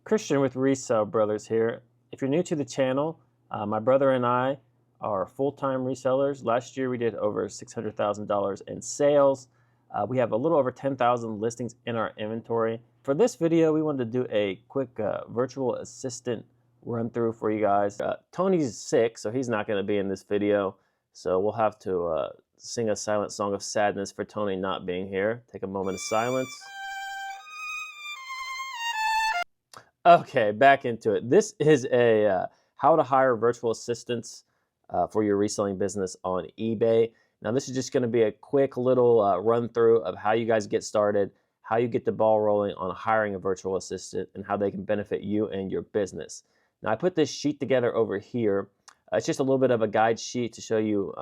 Christian with Resell Brothers here. If you're new to the channel, my brother and I are full-time resellers. Last year we did over $600,000 in sales. We have a little over 10,000 listings in our inventory. For this video, we wanted to do a quick virtual assistant run through for you guys. Tony's sick, so he's not going to be in this video. So we'll have to sing a silent song of sadness for Tony not being here. Take a moment of silence. Okay, back into it. This is a how to hire virtual assistants for your reselling business on eBay. Now, this is just going to be a quick little run through of how you guys get started, how you get the ball rolling on hiring a virtual assistant, and how they can benefit you and your business. Now, I put this sheet together over here. It's just a little bit of a guide sheet to show you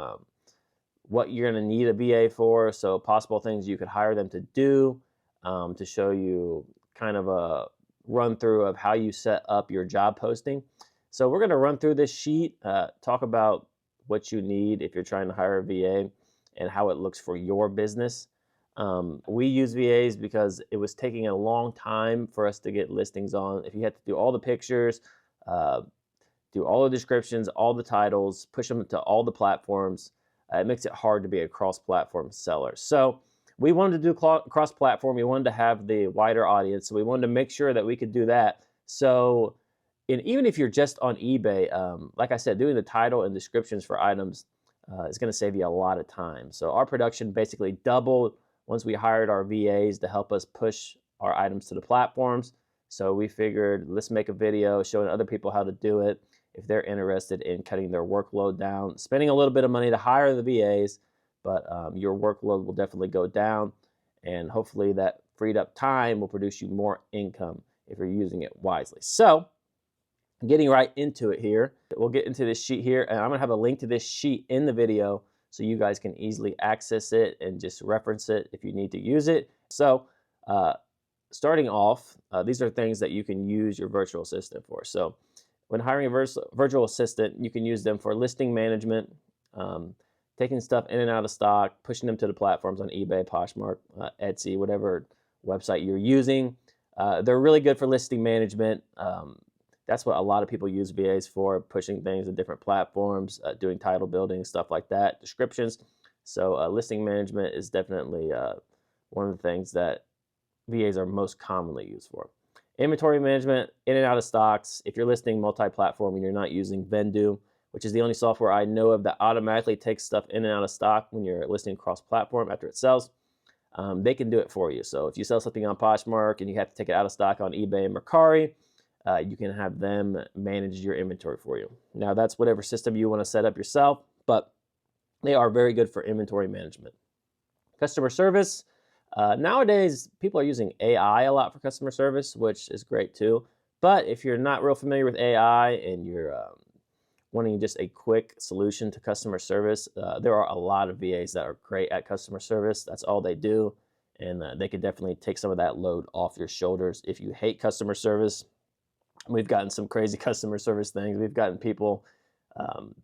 what you're going to need a VA for, so possible things you could hire them to do, to show you kind of a run through of how you set up your job posting. So we're going to run through this sheet, talk about what you need if you're trying to hire a VA and how it looks for your business. We use VAs because it was taking a long time for us to get listings on. If you had to do all the pictures, do all the descriptions, all the titles, push them to all the platforms, it makes it hard to be a cross-platform seller. So we wanted to do cross-platform. We wanted to have the wider audience. So we wanted to make sure that we could do that. So even if you're just on eBay, like I said, doing the title and descriptions for items is going to save you a lot of time. So our production basically doubled once we hired our VAs to help us push our items to the platforms. So we figured, let's make a video showing other people how to do it if they're interested in cutting their workload down, spending a little bit of money to hire the VAs, but your workload will definitely go down, and hopefully that freed up time will produce you more income if you're using it wisely. So getting right into it here, we'll get into this sheet here, and I'm going to have a link to this sheet in the video so you guys can easily access it and just reference it if you need to use it. So starting off, these are things that you can use your virtual assistant for. So when hiring a virtual assistant, you can use them for listing management, taking stuff in and out of stock, pushing them to the platforms on eBay, Poshmark, Etsy, whatever website you're using. They're really good for listing management. That's what a lot of people use VAs for, pushing things to different platforms, doing title building, stuff like that, descriptions. So listing management is definitely one of the things that VAs are most commonly used for. Inventory management, in and out of stocks. If you're listing multi-platform and you're not using Vendoo, which is the only software I know of that automatically takes stuff in and out of stock when you're listing cross-platform after it sells, they can do it for you. So if you sell something on Poshmark and you have to take it out of stock on eBay and Mercari, you can have them manage your inventory for you. Now, that's whatever system you want to set up yourself, but they are very good for inventory management. Customer service. Nowadays, people are using AI a lot for customer service, which is great too. But if you're not real familiar with AI and you're wanting just a quick solution to customer service, there are a lot of VAs that are great at customer service. That's all they do, and they could definitely take some of that load off your shoulders. If you hate customer service, we've gotten some crazy customer service things. We've gotten people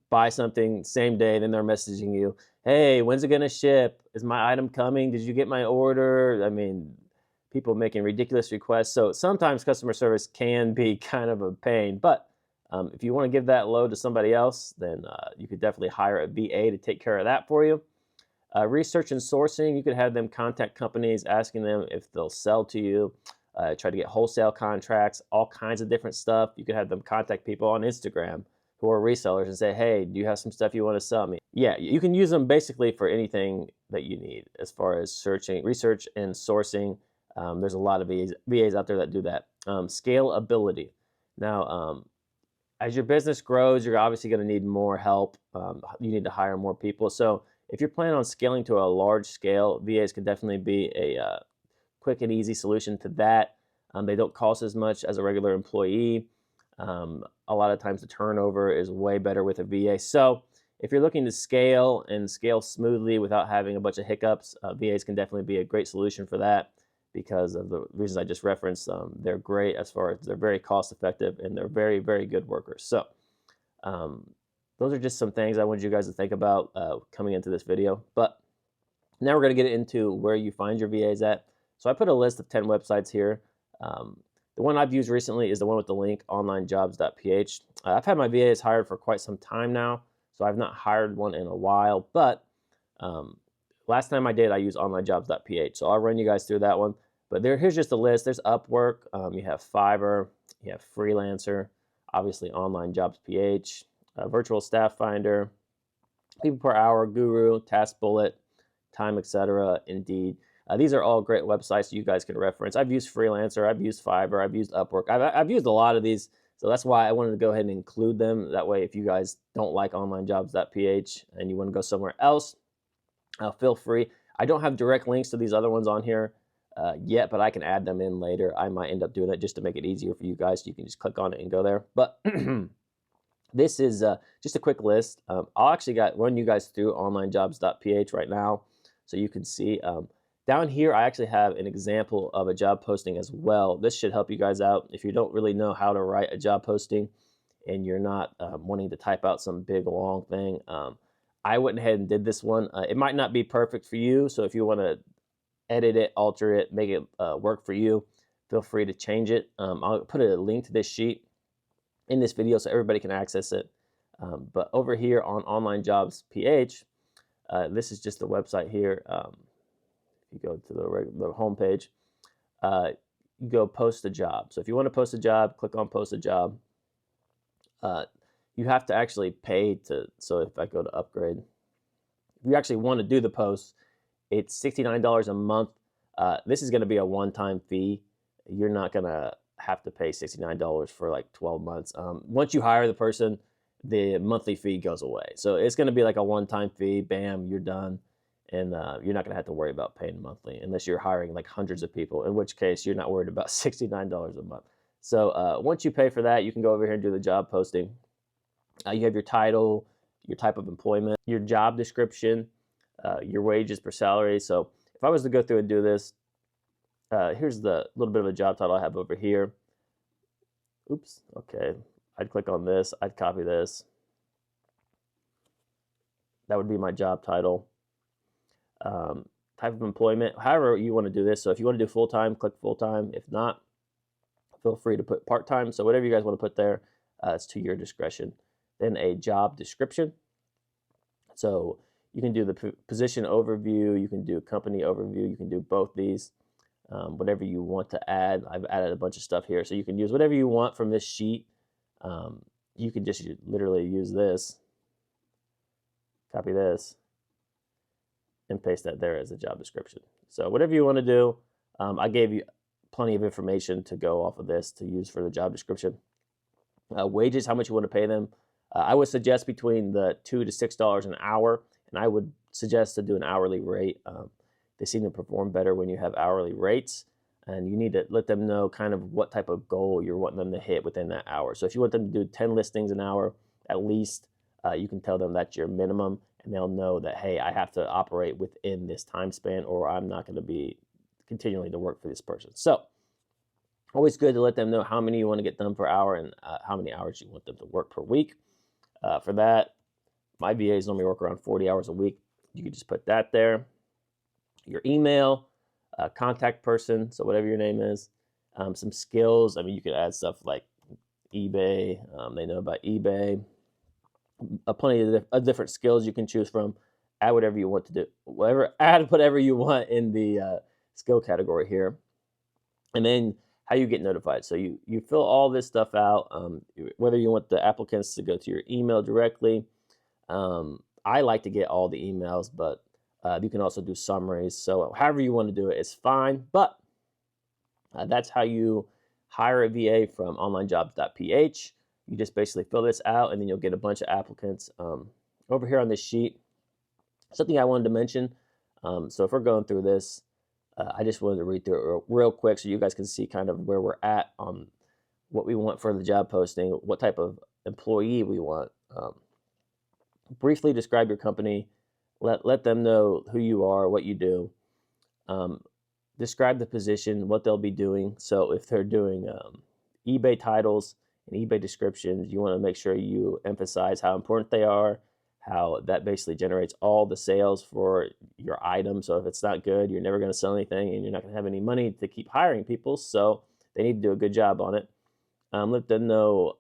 buy something same day, then they're messaging you, hey, when's it gonna ship? Is my item coming? Did you get my order? I mean, people making ridiculous requests. So sometimes customer service can be kind of a pain, but if you want to give that load to somebody else, then you could definitely hire a VA to take care of that for you. Research and sourcing, you could have them contact companies, asking them if they'll sell to you, try to get wholesale contracts, all kinds of different stuff. You could have them contact people on Instagram who are resellers and say, hey, do you have some stuff you want to sell me? Yeah, you can use them basically for anything that you need as far as research and sourcing. There's a lot of VAs out there that do that. Scalability. Now, as your business grows, you're obviously going to need more help. You need to hire more people. So if you're planning on scaling to a large scale, VAs can definitely be a quick and easy solution to that. They don't cost as much as a regular employee. A lot of times the turnover is way better with a VA. So if you're looking to scale and scale smoothly without having a bunch of hiccups, VAs can definitely be a great solution for that because of the reasons I just referenced. They're great as far as they're very cost effective and they're very, very good workers. So those are just some things I wanted you guys to think about coming into this video. But now we're going to get into where you find your VAs at. So I put a list of 10 websites here. The one I've used recently is the one with the link, onlinejobs.ph. I've had my VAs hired for quite some time now, so I've not hired one in a while, but last time I did, I used onlinejobs.ph. So I'll run you guys through that one. But here's just a list. There's Upwork, you have Fiverr, you have Freelancer, obviously Online Jobs PH, Virtual Staff Finder, People Per Hour, Guru, Task Bullet, Time, etc., Indeed. These are all great websites you guys can reference. I've used Freelancer, I've used Fiverr, I've used Upwork. I've used a lot of these, so that's why I wanted to go ahead and include them. That way, if you guys don't like onlinejobs.ph and you want to go somewhere else, feel free. I don't have direct links to these other ones on here yet, but I can add them in later. I might end up doing that just to make it easier for you guys. So you can just click on it and go there. But this is just a quick list. I'll actually run you guys through onlinejobs.ph right now so you can see. Down here, I actually have an example of a job posting as well. This should help you guys out if you don't really know how to write a job posting and you're not wanting to type out some big long thing. I went ahead and did this one. It might not be perfect for you, so if you want to edit it, alter it, make it work for you, feel free to change it. I'll put a link to this sheet in this video so everybody can access it. But over here on Online Jobs PH, this is just the website here. If you go to the home page, you go post a job. So if you want to post a job, click on post a job. You have to actually pay to, so if I go to upgrade, if you actually want to do the post, it's $69 a month. This is going to be a one-time fee. You're not going to have to pay $69 for like 12 months. Once you hire the person, the monthly fee goes away. So it's going to be like a one-time fee, bam, you're done. And you're not going to have to worry about paying monthly unless you're hiring like hundreds of people, in which case you're not worried about $69 a month. So once you pay for that, you can go over here and do the job posting. You have your title, your type of employment, your job description, your wages per salary. So if I was to go through and do this, here's the little bit of a job title I have over here. Oops, okay. I'd click on this, I'd copy this. That would be my job title. Type of employment, however you want to do this. So if you want to do full-time, click full-time. If not, feel free to put part-time. So whatever you guys want to put there, it's to your discretion. Then a job description. So you can do the position overview, you can do company overview, you can do both these, whatever you want to add. I've added a bunch of stuff here, so you can use whatever you want from this sheet. You can just literally use this, copy this, and paste that there as a job description. So whatever you want to do, I gave you plenty of information to go off of this to use for the job description. Wages, how much you want to pay them. I would suggest between the $2 to $6 an hour, and I would suggest to do an hourly rate. They seem to perform better when you have hourly rates, and you need to let them know kind of what type of goal you're wanting them to hit within that hour. So if you want them to do 10 listings an hour, at least you can tell them that's your minimum, and they'll know that, hey, I have to operate within this time span or I'm not going to be continuing to work for this person. So always good to let them know how many you want to get done per hour and how many hours you want them to work per week. For that, my VAs normally work around 40 hours a week. You can just put that there. Your email, contact person, so whatever your name is. Some skills, I mean, you could add stuff like eBay. They know about eBay. Plenty of different skills you can choose from. Add whatever you want to do. Add whatever you want in the skill category here. And then how you get notified. So you fill all this stuff out, whether you want the applicants to go to your email directly. I like to get all the emails, but you can also do summaries. So however you want to do it is fine. But that's how you hire a VA from onlinejobs.ph. You just basically fill this out, and then you'll get a bunch of applicants. Over here on this sheet, something I wanted to mention. So if we're going through this, I just wanted to read through it real quick so you guys can see kind of where we're at on what we want for the job posting, what type of employee we want. Briefly describe your company. Let them know who you are, what you do. Describe the position, what they'll be doing. So if they're doing eBay titles and eBay descriptions, you want to make sure you emphasize how important they are, how that basically generates all the sales for your item. So if it's not good, you're never going to sell anything and you're not going to have any money to keep hiring people. So they need to do a good job on it. Let them know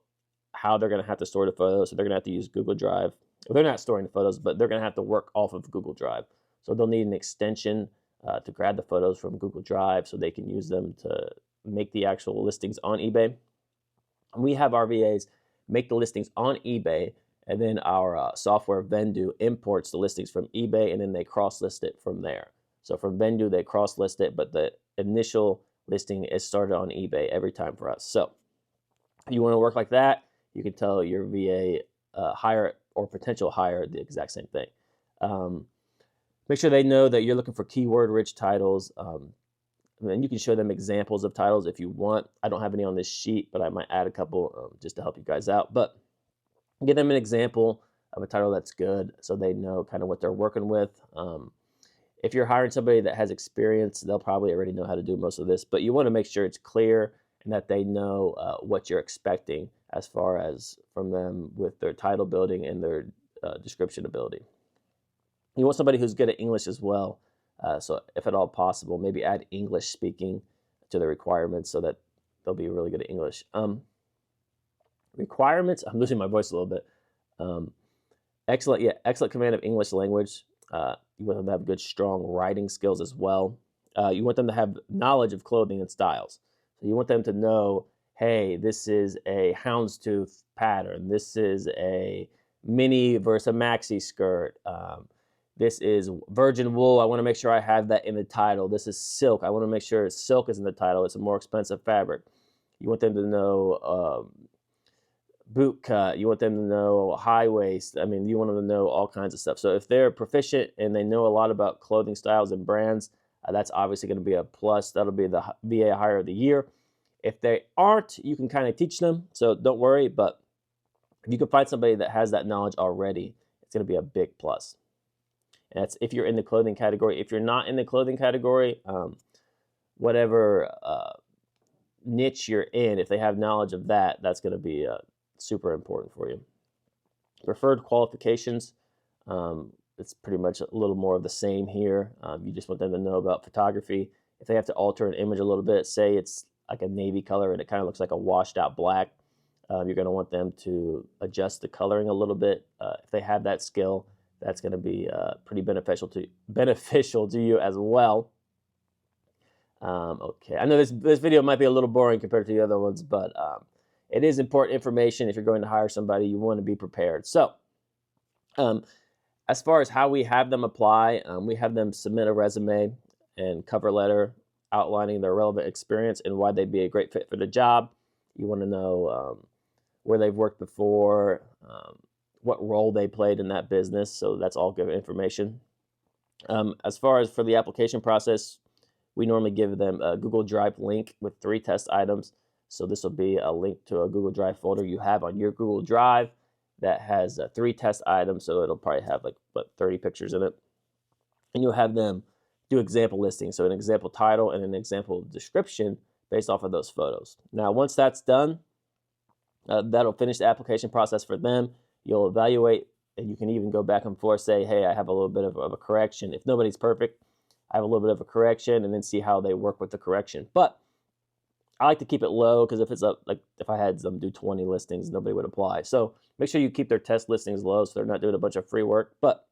how they're going to have to store the photos. So they're going to have to use Google Drive. Well, they're not storing the photos, but they're going to have to work off of Google Drive. So they'll need an extension to grab the photos from Google Drive so they can use them to make the actual listings on eBay. And we have our VAs make the listings on eBay, and then our software Vendu imports the listings from eBay, and then they cross-list it from there. So from Vendu, they cross-list it, but the initial listing is started on eBay every time for us. So if you want to work like that, you can tell your VA hire or potential hire the exact same thing. Make sure they know that you're looking for keyword-rich titles. And you can show them examples of titles if you want. I don't have any on this sheet, but I might add a couple just to help you guys out. But give them an example of a title that's good so they know kind of what they're working with. If you're hiring somebody that has experience, they'll probably already know how to do most of this, but you want to make sure it's clear and that they know what you're expecting as far as from them with their title building and their description ability. You want somebody who's good at English as well. So if at all possible, maybe add English speaking to the requirements so that they'll be really good at English. Requirements, I'm losing my voice a little bit. Excellent command of English language. You want them to have good, strong writing skills as well. You want them to have knowledge of clothing and styles. So you want them to know, hey, this is a houndstooth pattern. This is a mini versus a maxi skirt. This is virgin wool. I want to make sure I have that in the title. This is silk. I want to make sure silk is in the title. It's a more expensive fabric. You want them to know boot cut. You want them to know high waist. I mean, you want them to know all kinds of stuff. So if they're proficient and they know a lot about clothing styles and brands, that's obviously going to be a plus. That'll be the VA Hire of the Year. If they aren't, you can kind of teach them. So don't worry. But if you can find somebody that has that knowledge already, it's going to be a big plus. And that's if you're in the clothing category. If you're not in the clothing category, whatever niche you're in, if they have knowledge of that, that's going to be super important for you. Preferred qualifications, it's pretty much a little more of the same here. You just want them to know about photography. If they have to alter an image a little bit, say it's like a navy color and it kind of looks like a washed out black, you're going to want them to adjust the coloring a little bit. If they have that skill, that's going to be pretty beneficial to you as well. Okay, I know this video might be a little boring compared to the other ones, but it is important information. If you're going to hire somebody, you want to be prepared. So as far as how we have them apply, we have them submit a resume and cover letter outlining their relevant experience and why they'd be a great fit for the job. You want to know where they've worked before, what role they played in that business. So that's all good information. As far as for the application process, we normally give them a Google Drive link with 3 test items. So this will be a link to a Google Drive folder you have on your Google Drive that has 3 test items. So it'll probably have like 30 pictures in it. And you'll have them do example listings. So an example title and an example description based off of those photos. Now, once that's done, that'll finish the application process for them. You'll evaluate, and you can even go back and forth, say, hey, I have a little bit of a correction. If nobody's perfect, I have a little bit of a correction, and then see how they work with the correction. But I like to keep it low because if it's like if I had them do 20 listings, nobody would apply. So make sure you keep their test listings low so they're not doing a bunch of free work. But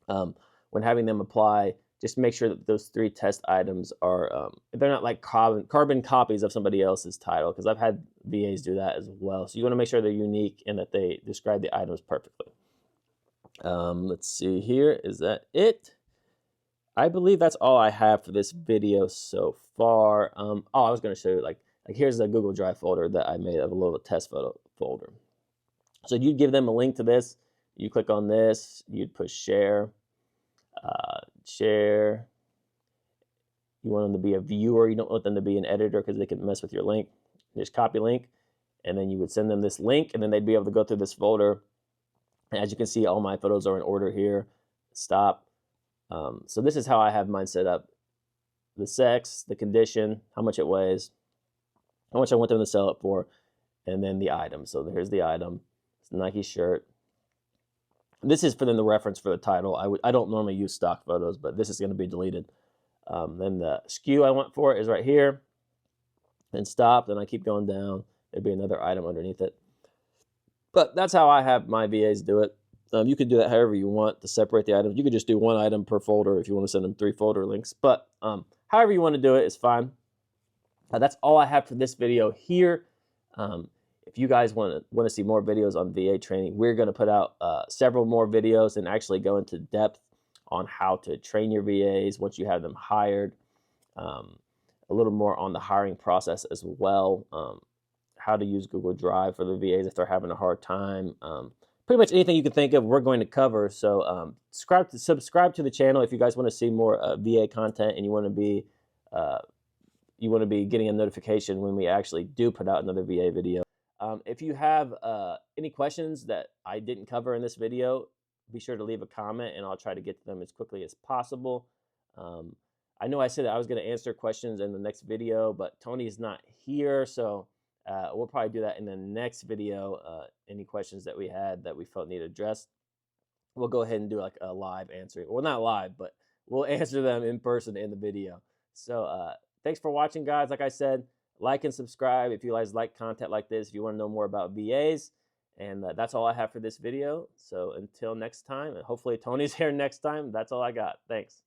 when having them apply, just make sure that those 3 test items are, they're not like carbon copies of somebody else's title, because I've had VAs do that as well. So you want to make sure they're unique and that they describe the items perfectly. Let's see here. Is that it? I believe that's all I have for this video so far. I was going to show you, like here's the Google Drive folder that I made of a little test photo folder. So you'd give them a link to this. You click on this. You'd push share. Share. You want them to be a viewer. You don't want them to be an editor because they can mess with your link. Just copy link, and then you would send them this link, and then they'd be able to go through this folder. And as you can see, all my photos are in order here. Stop. So this is how I have mine set up. The sex, the condition, how much it weighs, how much I want them to sell it for, and then the item. So here's the item. It's a Nike shirt. This is for them to reference for the title. I don't normally use stock photos, but this is going to be deleted. Then the SKU I want for it is right here. and stop, then I keep going down, there'd be another item underneath it. But that's how I have my VAs do it. You can do that however you want to separate the items. You could just do one item per folder if you want to send them 3 folder links. But however you want to do it is fine. That's all I have for this video here. If you guys want to see more videos on VA training, we're going to put out several more videos and actually go into depth on how to train your VAs once you have them hired. A little more on the hiring process as well. How to use Google Drive for the VAs if they're having a hard time. Pretty much anything you can think of, we're going to cover. So subscribe to the channel if you guys want to see more VA content and you want to be getting a notification when we actually do put out another VA video. If you have any questions that I didn't cover in this video, be sure to leave a comment and I'll try to get to them as quickly as possible. I know I said that I was going to answer questions in the next video, but Tony's not here, so we'll probably do that in the next video. Any questions that we had that we felt needed addressed, we'll go ahead and do like a live answering. Well, not live, but we'll answer them in person in the video. So thanks for watching, guys. Like I said, like and subscribe if you guys like content like this, if you want to know more about VAs. And that's all I have for this video. So until next time, and hopefully Tony's here next time, that's all I got. Thanks.